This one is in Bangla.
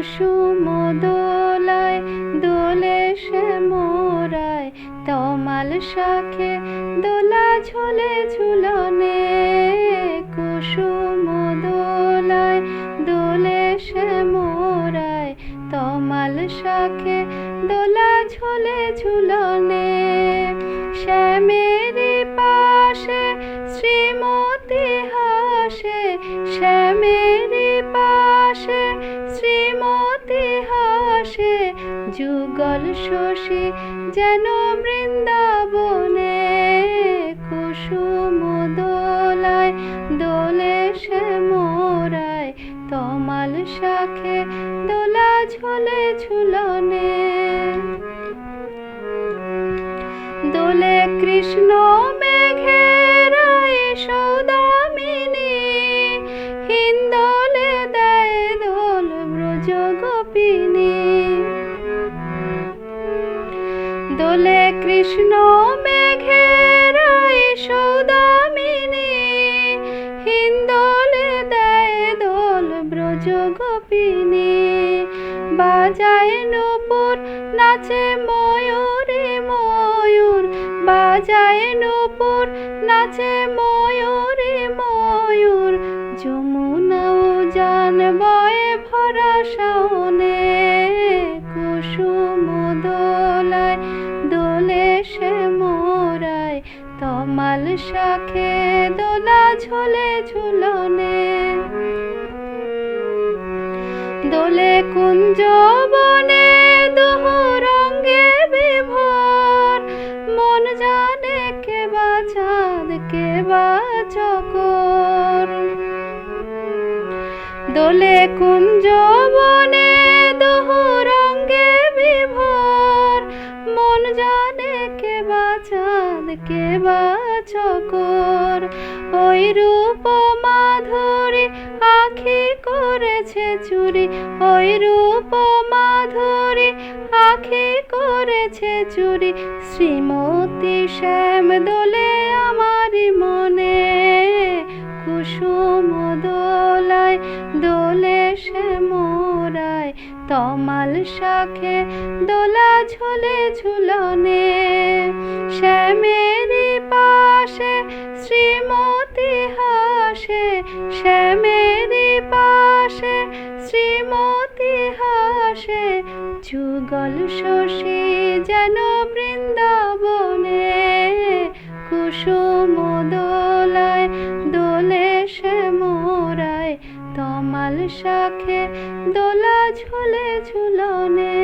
কুসুম দোলায় দোলে শ্যামরায়, তমাল শাখে দোলা ঝোলে ঝুলনে। কুসুম দোলায় দোলে শ্যামরায়, তমাল শাখে দোলা ঝোলে ঝুলনে। শ্যামেরই পাশে শ্রীমতী হাসে, শ্যামেরই পাশে শ্রীমতী হাসে, যুগল শশী যেন বৃন্দাবনে। কুসুম দোলায় দোলে শ্যামরায়, তমাল শাখে দোলা ঝোলে ঝুলনে। দোলে কৃষ্ণ মেঘেরায় সৌদামিনী, হিন্দোলে দেয় দোল ব্রজ গোপিনী। দোলে কৃষ্ণ মেঘেরায় সৌদামিনী, হিন্দোলে দেয় দোল ব্রজ গোপিনী। বাজায় নূপুর নাচে ময়ূরে ময়ূর, বাজায় নূপুর নাচে ময়ূরে ময়ূর, যমুনা উজান বয়ে ভরা শাওনে। কুসুম দোলায় দোলে শ্যামরায়, তমাল শাখে দোলা ঝোলে ঝুলনে। দোলে কুঞ্জ বনে দুহু রঙ্গে বিভোর, মন জানে কে বা চাঁদ কে বা চকোর। দোলে কুঞ্জ বনে দুহু রঙ্গে বিভোর, মন জানে কে বা চাঁদ কে বা চকোর। ওই রূপ মাধুরী আঁখি করেছে চুরি, ওই রূপ মাধুরী আঁখি করেছে চুরি, শ্রীমতী শ্যাম দোলে আমারি মনে। কুসুম দোলায় দোলে শ্যামরায়, তমাল শাখে দোলা ঝোলে ঝুলনে। শ্যামেরই পাশে শ্রীমতী হাসে, শ্যামেরই পাশে শ্রীমতী হাসে, যুগল শশী যেন বৃন্দাবনে। কুসুম দোলায় দোলে শ্যামরায়, তমাল শাখে দোলা ঝোলে ঝুলনে।